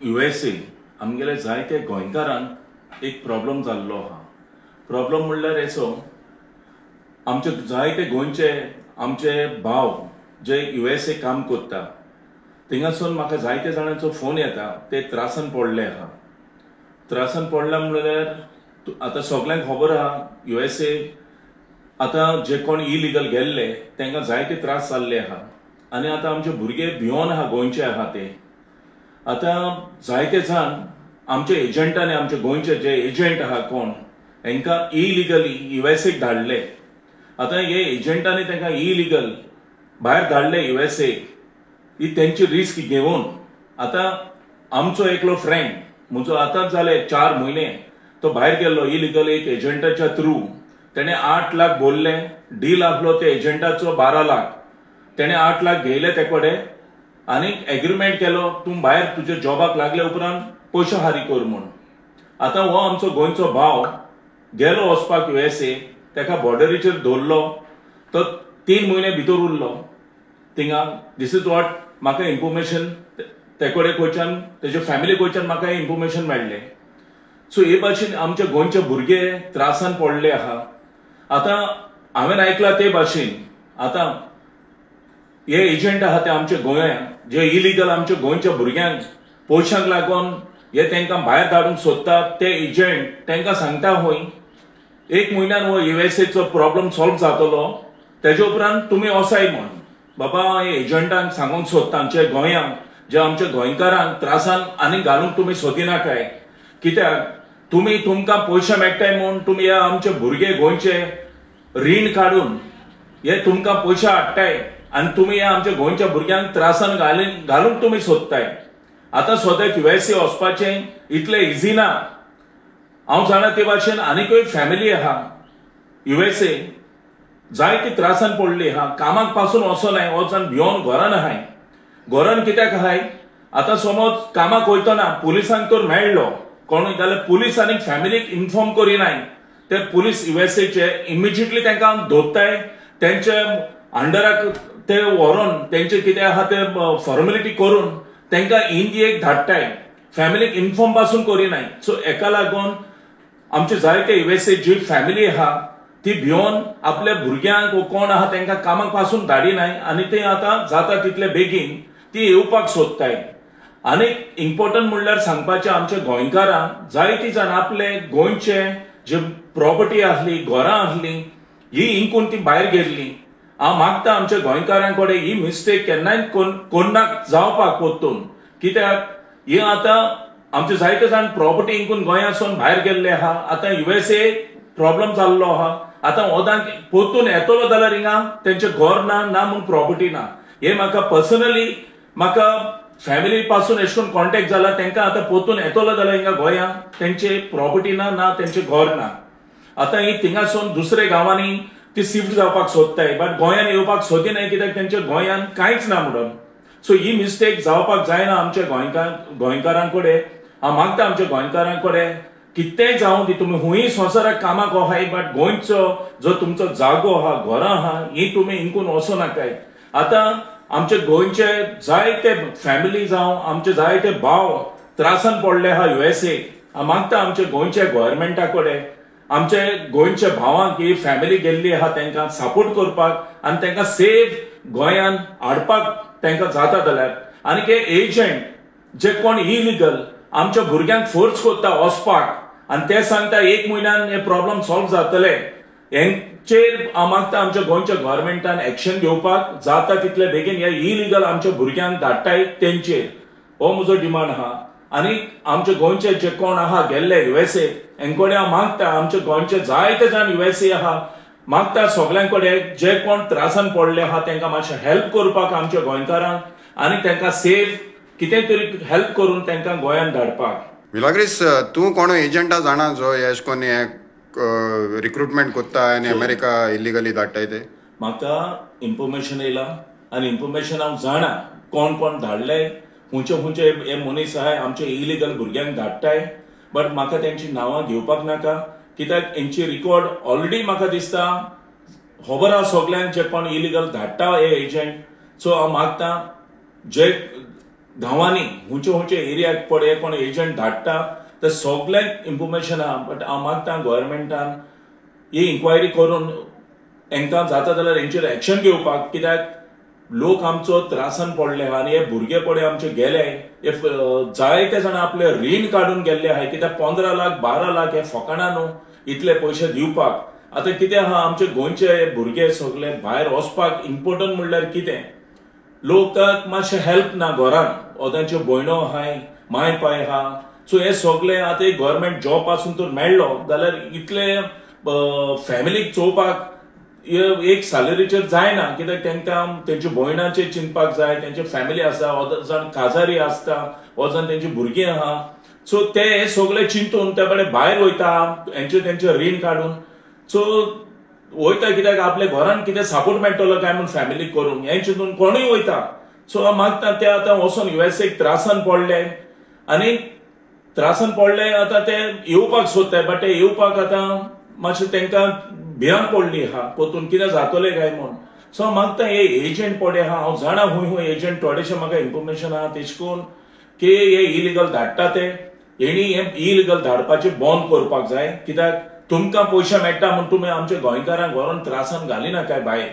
USA आमगेले जायते गोंयकारांक एक प्रॉब्लेम जाल्लो आहा. प्रॉब्लेम म्हणल्यार हेचो आमचे जायते गोंयचे आमचे भाव जे USA काम करता थिंगासून म्हाका जायते जाणांचो फोन येता ते त्रासान पडले आहा. त्रासान पडला म्हणल्यार आतां सगळ्यांक खबर आहा USA आतां जे कोण इलिगल गेल्ले तांकां जायते त्रास जाल्ले आहा आनी आतां आमचे भुरगे भियोन आहा गोंयचे आहा ते. आतां जायते जाण आमचे एजंटांनी आमचे गोंयचे जे एजंट आहा कोण तांकां इलिगली USA धाडले. आतां हे एजंटांनी तांकां इलिगल भायर धाडले USA ही तेंची रिस्क घेवन. आतां आमचो एकलो फ्रेंड म्हजो आतांच जाले 4 म्हयने तो भायर गेल्लो इलिगल एक एजंटाच्या थ्रू. तेणे 8 लाख बोलले, डील आसलो ते एजंटाचो 12 लाख. तेणे 8 लाख घेयले ते कडेन आनी एग्रीमेंट केलो तूं भायर तुज्या जॉबाक लागल्या उपरांत पयशे हारी कर म्हूण. आतां हो आमचो गोंयचो भाव गेलो वचपाक USA ताका बॉर्डरीचेर दवरलो तो 3 म्हयने भितर उरलो थिंगा. दीस इज वॉट म्हाका इन्फॉर्मेशन ते कडेन खंयच्यान तेजे फॅमिली कडच्यान म्हाका इन्फॉर्मेशन मेळ्ळें. सो हे भाशेन आमचे गोंयचे भुरगे त्रासान पडले आहा. आतां हांवें आयकलां ते भाशेन आतां हे एजंट आहा ते आमच्या गोंयांत जे इलिगल आमच्या गोंयच्या भुरग्यांक पयशांक लागून हे तांकां भायर धाडूंक सोदतात ते एजंट तांकां सांगता खंय 1 म्हयन्यान हो USAचो प्रॉब्लेम सॉल्व जातलो तेजे उपरांत तुमी वसाय म्हण. बाबा हे एजंटांक सांगूंक सोदता आमच्या गोंयांक जे आमच्या गोंयकारांक त्रासान आनी घालूंक तुमी सोदिनाकाय. कित्याक तुमकां पयशे मेळटाय म्हूण तुमी हे आमचे भुरगे गोंयचे रीण काडून हे तुमकां पयशे हाडटाय आनी तुमी हे आमच्या गोंयच्या भुरग्यांक त्रासान घालूंक तुमी सोदताय. आतां सद्याक USA वचपाचें इतलें इझी ना. हांव जाणा ते भाशेन आनीकूय फॅमिली आहा USA जायती त्रासान पडली आहा. कामाक पासून वचनाय वचून भियोन घरान आहाय. घरान कित्याक आहाय आतां समज कामाक वयतना पुलिसांक तर मेळ्ळो कोणूय जाल्यार पुलीस आनी फॅमिलीक इन्फॉर्म करिनाय. ते पुलीस USAचे इमिजिएटली तांकां धरताय तेंचे अंडराक ते व्हरून तेंचे कितें आहा ते फॉर्मेलिटी करून तांकां इंडियेक धाडटाय. फॅमिलीक इन्फॉर्म पासून करिनाय. सो हेका लागून आमचे जायते USA जी फॅमिली आहा ती भियोन आपल्या भुरग्यांक कोण आहा तांकां कामाक पासून धाडिनाय आनी ते आतां जाता तितले बेगीन ती येवपाक सोदताय. आनी इम्पॉर्टंट म्हणल्यार सांगपाचें आमच्या गोंयकारांक जायती जाण आपले गोंयचे जे प्रॉपर्टी आसली घरां आसली ही इंकून ती भायर गेल्ली. हांव मागता आमच्या गोंयकारांक कडेन ही मिस्टेक केन्नाय कोणाक जावपाक परतून. कित्याक ही आतां आमचे जायते जाण प्रॉपर्टी इंकून गोंयासून भायर गेल्ले आहा. आतां USA प्रॉब्लेम जाल्लो आहा. आतां ओदांक परतून येतलो जाल्यार हिंगा तेंचे घर ना म्हूण प्रॉपर्टी ना. हे म्हाका पर्सनली म्हाका फॅमिली पासून अशें करून कॉन्टॅक्ट जाला तांकां आतां परतून येतलो जाल्यार हिंगा गोंयांत तेंचे प्रॉपर्टी ना तेंचे घर ना. आतां ही थिंगासून दुसरे गांवांनी ती शिफ्ट जावपाक सोदताय बट गोंयान येवपाक सोदिनाय कित्याक तेंच्या गोंयान कांयच ना म्हणून. सो ही मिस्टेक जावपाक जायना आमच्या गोंयकारां कडेन. हांव मागता आमच्या गोंयकारां कडेन कितेंय जावं दी तुमी हुंय संवसाराक कामाक वहाय बट गोंयचो जो तुमचो जागो आहा घरां आहा ही तुमी इंकून वचो नाकाय. आतां आमचे गोंयचे जायते फॅमिली जावं आमचे जायते भाव त्रासान पडले आहा USA. हांव मागता आमच्या गोंयच्या गव्हर्मेंटा कडेन आमचे गोंयच्या भावांक ही फॅमिली गेल्ली आहा तांकां सपोर्ट करपाक आनी तांकां सेफ गोंयान हाडपाक तांकां जाता जाल्यार. आनी हे एजंट जे कोण इलिगल आमच्या भुरग्यांक फोर्स करता वचपाक आनी ते सांगता 1 म्हयन्यान हे प्रॉब्लेम सॉल्व जातले हेंचेर हांव मागता आमच्या गोंयच्या गव्हर्मेंटान एक्शन घेवपाक जाता तितले बेगीन हे इलिगल आमच्या भुरग्यांक धाडटाय तेंचेर हो म्हजो डिमांड आहा. आनी आमचे गोंयचे जे कोण आहा गेल्ले USA हेंकडे हांव मागता आमचे गोंयचे जायते जाण USA आहा मागता सगळ्यां कडेन जे कोण त्रासान पडले आहा तांकां मातशें हेल्प करपाक आमच्या गोंयकारांक आनी तांकां सेफ कितें तरी हेल्प करून तांकां गोंयान धाडपाक. विलाग्रीस तूं कोण एजंटा जाणा जो अशें करून हे रिक्रुटमेंट कोत्ता आनी अमेरिका इलिगली धाडटाय ते? म्हाका इन्फॉर्मेशन येयला आनी इन्फॉर्मेशन हांव जाणा कोण धाडले खंयचे हे मनीस आहाय आमचे इलिगल भुरग्यांक धाडटाय. बट म्हाका तेंची नांवां घेवपाक नाका कित्याक हेंची रिकॉर्ड ऑलरेडी म्हाका दिसता खबर आहा सगळ्यांक जे कोण इलिगल धाडटा हे एजंट. सो हांव मागता जे गांवांनी हुंचे एरियाक पडे कोण एजंट धाडटा ते सगळ्यांक इन्फॉर्मेशन आहा. बट हांव मागता गव्हर्मेंटान ही इन्क्वायरी करून हांकां जाता जाल्यार हेंचेर एक्शन घेवपाक. कित्याक लोक आमचो त्रासान पडले आहा आनी हे भुरगे पडे आमचे गेले. जायते जाण आपले रीण काडून गेल्ले आहाय. कित्याक 15 लाख 12 लाख हे फकाणा न्हू इतले पयशे दिवपाक. आतां कितें आहा आमचे गोंयचे भुरगे सगळे भायर वचपाक इम्पॉर्टंट म्हणल्यार कितें लोकांक मातशें हेल्प ना घरान. तांच्यो भयणो आहाय माय पाय आहा. सो हे सगळे आतां एक गव्हर्मेंट जॉब पासून तर मेळ्ळो जाल्यार इतले फॅमिलीक चोवपाक एक सॅलरीचेर जायना. कित्याक तांकां तेंच्या भयणांचेर चिंतपाक जाय. तेंचे फॅमिली आसा, हो जाण काजारी आसता, हो जाण तेंची भुरगीं आहा. सो ते सगळे चिंतून त्या कडेन भायर वयता तेंचे रीण काडून. सो वयता कित्याक आपल्या घरान कितें सपोर्ट मेळटलो काय म्हूण फॅमिलीक करूंक हें चिंतून कोणूय वयता. सो हांव मागता ते आतां वचून युएसएक त्रासान पडले आनी त्रासान पडले आतां ते येवपाक सोदताय. बट ते येवपाक आतां मातशें तांकां भिरांत पडली आहा पोतून कितें जातलें काय म्हूण. सो हांव मागता हे एजंट पडे आहा हांव जाणा हूंय एजंट थोडेशे म्हाका इन्फॉर्मेशन आहा तेश कोन की हे इलिगल धाडटा ते हेणी हे इलिगल धाडपाचें बंद करपाक जाय. कित्याक तुमकां पयशे मेळटा म्हूण तुमी आमच्या गोंयकारांक व्हरून त्रासान घालिना काय भायर.